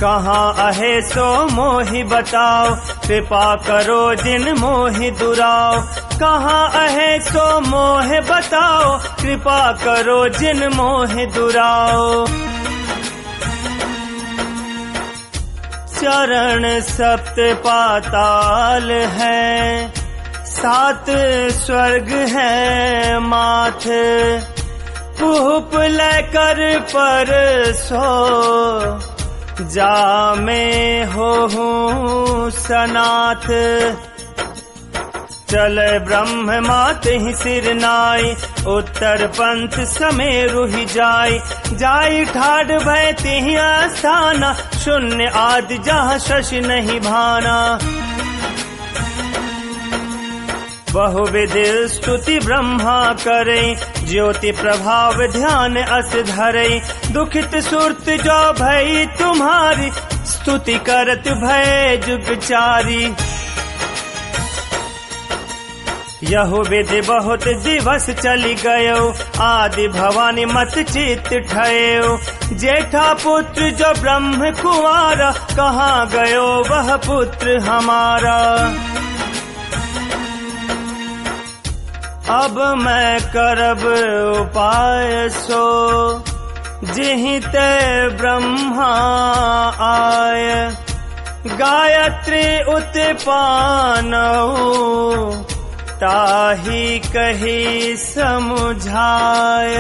कहाँ अहे सो मोहि बताओ, कृपा करो जिन मोहि दुराओ। कहाँ अहे सो मोहि बताओ, कृपा करो जिन मोहि दुराओ। चरण सप्त पाताल है, 7 स्वर्ग है माथ। पुप लेकर पर सो, जा में हो सनाथ। चल ब्रह्म मात ही सिर नाई, उत्तर पंथ समेरु ही जाई। जाई ठाड़ भय तिहि आस्थाना, शून्य आदि जहाँ शशि नहीं भाना। बहुविध स्तुति ब्रह्मा करे, ज्योति प्रभाव ध्यान अस धरे। दुखित सुरत जो भई तुम्हारी, स्तुति करत भय जुगचारी। यहु विधि बहुत दिवस चली गयो, आदि भवानी मत चित ठयो। जेठा पुत्र जो ब्रह्म कुंवारा, कहाँ गयो वह पुत्र हमारा। अब मैं करब उपाय सो, जिहि ते ब्रह्मा आय। गायत्री उत्पानौ, ताहि कही समुझाय।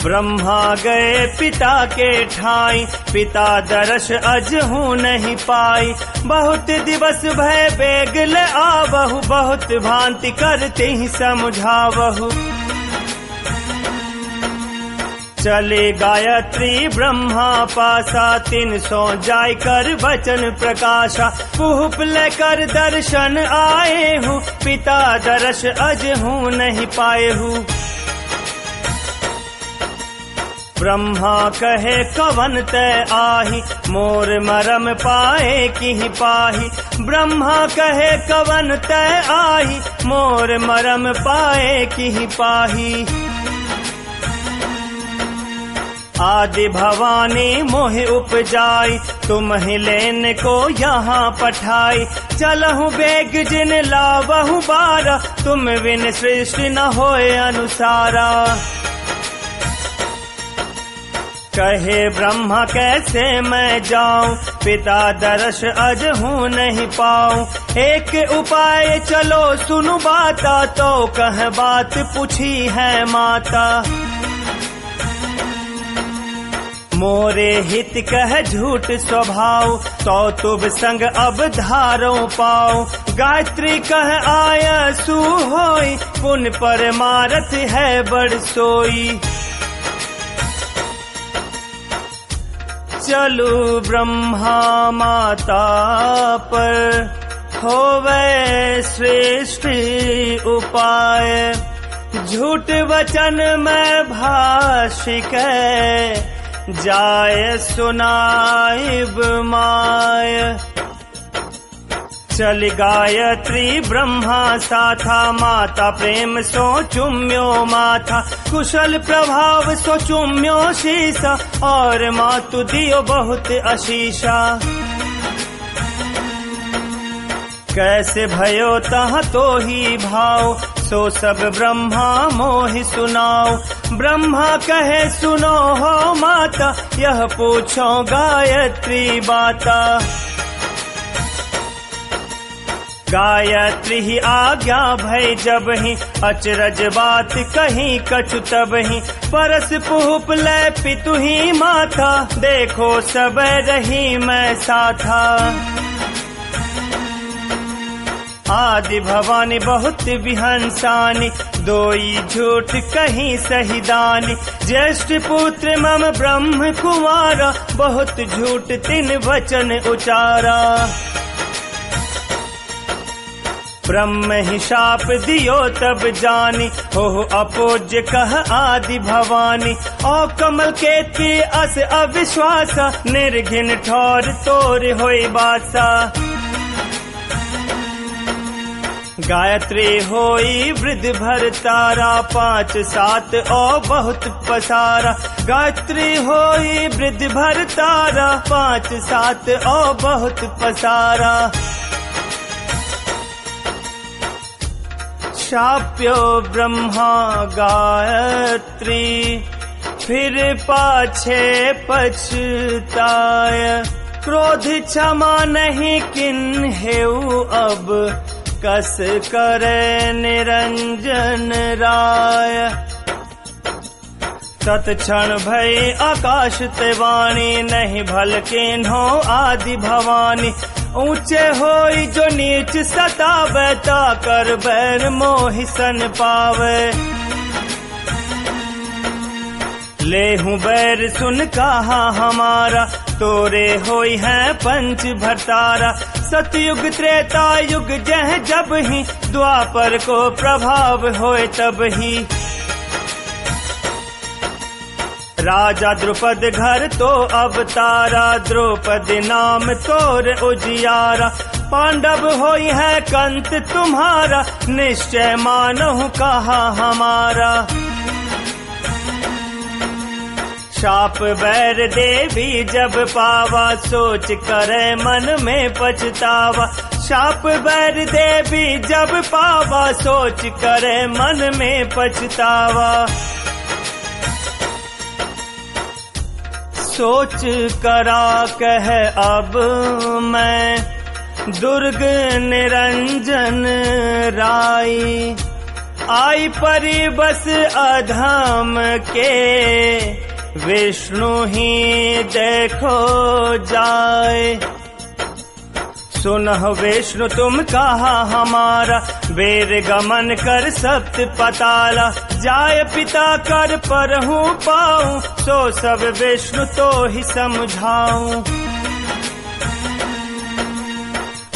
ब्रह्मा गए पिता के ठाई, पिता दरस अजहू नहीं पाई। बहुत दिवस भय बेग ले आवहु, बहुत भांति करते ही समझावहु। चले गायत्री ब्रह्मा पासा, 300 जाय कर वचन प्रकाशा। पुप लेकर दर्शन आए हूँ, पिता दरस अजहू नहीं पाए हूँ। ब्रह्मा कहे कवन तै आही, मोर मरम पाए किहि पाही। ब्रह्मा कहे कवन तै आही, मोर मरम पाए किहि पाही। आदि भवानी मोहि उपजाई, तुम ही लेन को यहाँ पठाई। चलहु बेग जिन लावहु बारा, तुम बिन सृष्टि न होए अनुसारा। कहे ब्रह्मा कैसे मैं जाऊं, पिता दरस अजहू नहीं पाऊं। एक उपाय चलो सुनु बाता, तो कह बात पूछी है माता। मोरे हित कह झूठ स्वभाव, तो तुब संग अब धारो पाओ। गायत्री कह आया सु होई, पुन परमारथ है बड़ सोई। चलू ब्रह्मा माता पर, होवे श्रेष्ठ उपाय। झूठ वचन में भाषिक, जाय सुनाइब माय। चल गायत्री ब्रह्मा साथा, माता प्रेम सो चुम्यो माथा। कुशल प्रभाव सो चुम्यो शीसा, और मातु दियो बहुत आशीषा। कैसे भयो तह तो ही भाव, सो सब ब्रह्मा मोहि सुनाओ। ब्रह्मा कहे सुनो हो माता, यह पूछो गायत्री बाता। गायत्री ही आज्ञा भय जब ही, अचरज बात कहीं कछु तब ही। परस पुप ले पितु ही माथा, देखो सब रही मैं साथा। आदि भवानी बहुत विहंसानी, दोई झूठ कहीं सही दानी। ज्येष्ठ पुत्र मम ब्रह्म कुमारा, बहुत झूठ तिन वचन उचारा। ब्रह्म ही शाप दियो तब जानी, हो अपूज्य कह आदि भवानी। और कमल के अस अविश्वासा, निर्घिन ठौर तोर होई बासा। गायत्री होई वृद्ध भर तारा, 5 7 और बहुत पसारा। गायत्री होई वृद्ध भर तारा, 5 7 और बहुत पसारा। शाप्यो ब्रह्मा गायत्री, फिर पाछे पछताय। क्रोध क्षमा नहीं किन्हेउ, अब कस करे निरंजन राय। तत्क्षण भई आकाश ते वाणी, नहीं भल किन्हो आदि भवानी। ऊंचे होई जो नीच सतावे, ताकर बैर मोहि सन पावे। लेहूं बैर सुन कहा हमारा, तोरे होई है पंच भरतारा। सतयुग त्रेता युग जह जब ही, द्वापर को प्रभाव होए तब ही। राजा द्रुपद घर तो अवतारा, द्रौपदी नाम तोर उजियारा। पांडव होई है कंत तुम्हारा, निश्चय मानहु कहा हमारा। शाप बैर देवी जब पावा, सोच करे मन में पछतावा। शाप बैर देवी जब पावा, सोच करे मन में पछतावा। सोच करा कह अब मैं, दुर्ग निरंजन राई। आई परी बस अधम के, विष्णु ही देखो जाए। सुनह विष्णु तुम कहा हमारा, वीर गमन कर सप्त पताला। जाय पिता कर परहु पाऊं, सो सब विष्णु तो ही समझाऊं।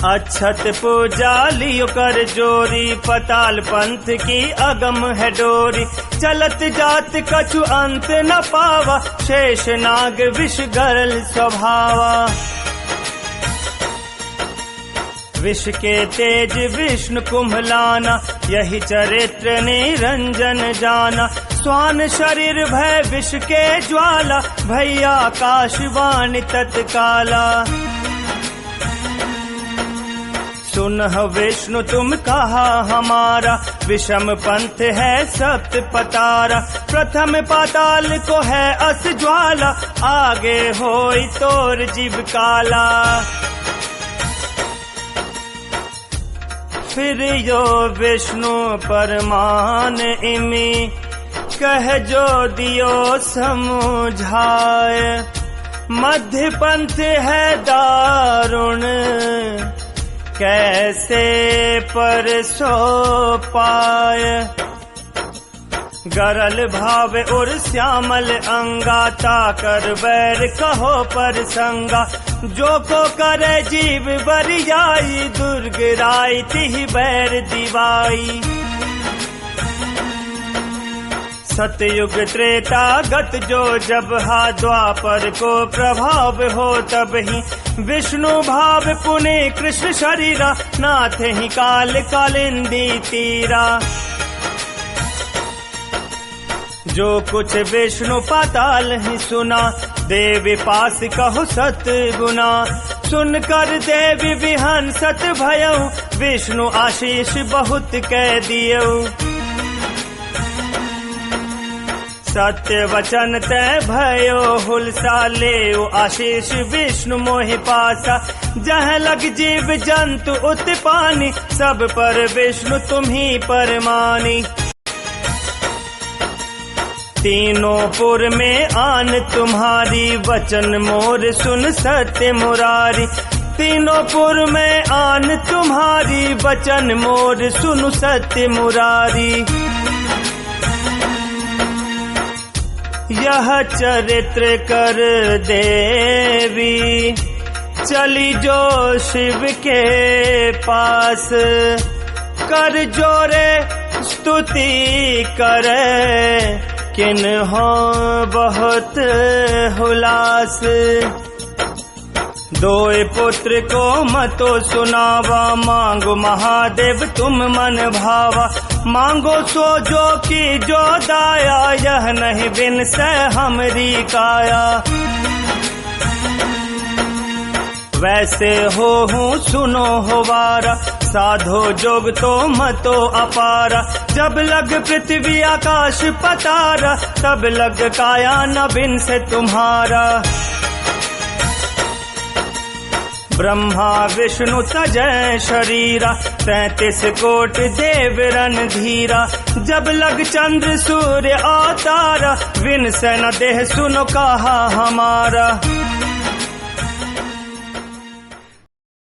अच्छत पूजा लियो कर जोरी, पताल पंथ की अगम है डोरी। चलत जात कछु अंत न पावा, शेष नाग विष गरल स्वभावा। विष के तेज विष्णु कुम्भलाना, यही चरित्र निरंजन जाना। स्वान शरीर भय विष के ज्वाला, भैया आकाशवाणी तत्काला। सुनह विष्णु तुम कहा हमारा, विषम पंथ है सप्त पतारा। प्रथम पाताल को है अस ज्वाला, आगे होई तोर जीव काला। फिर यो विष्णु परमान इमी, कह जो दियो समझाए। मध्य पंथ है दारुण, कैसे पर सो पाए। गरल भाव और श्यामल अंगा, ताकर बैर कहो पर संगा। जो को करे जीव बरियाई, दुर्ग राई तिहि बैर दिवाई। सतयुग त्रेता गत जो जब हा, द्वापर को प्रभाव हो तब ही। विष्णु भाव पुने कृष्ण शरीरा, नाथ ही काल कालिंदी तीरा। जो कुछ विष्णु पाताल ही सुना, देवी पास कहो सत गुना। सुन कर देवी विहन सत भयऊ, विष्णु आशीष बहुत कह दियऊ। सत्य वचन तय भयो हुलसा, लेऊ आशीष विष्णु मोहि पासा। जह लग जीव जंतु उत्पानी, सब पर विष्णु तुम्ही परमानी। तीनों पुर में आन तुम्हारी, वचन मोर सुन सत्य मुरारी। तीनों पुर में आन तुम्हारी, वचन मोर सुनु सत्य मुरारी। यह चरित्र कर देवी, चली जो शिव के पास। कर जोरे स्तुति करे, किन्हो बहुत हुलास। दोए पुत्र को मतो सुनावा, मांगो महादेव तुम मन भावा। मांगो सो जो की जो दाया, यह नहीं बिन से हमरी काया। वैसे हो हूँ सुनो हो वारा, साधो जोग तो मतो अपारा। जब लग पृथ्वी आकाश पतारा, तब लग काया न बिन से तुम्हारा। ब्रह्मा विष्णु तजय शरीरा, 33 कोट देव रणधीरा। जब लग चंद्र सूर्य अवतारा, बिन से न देह सुनो कहा हमारा।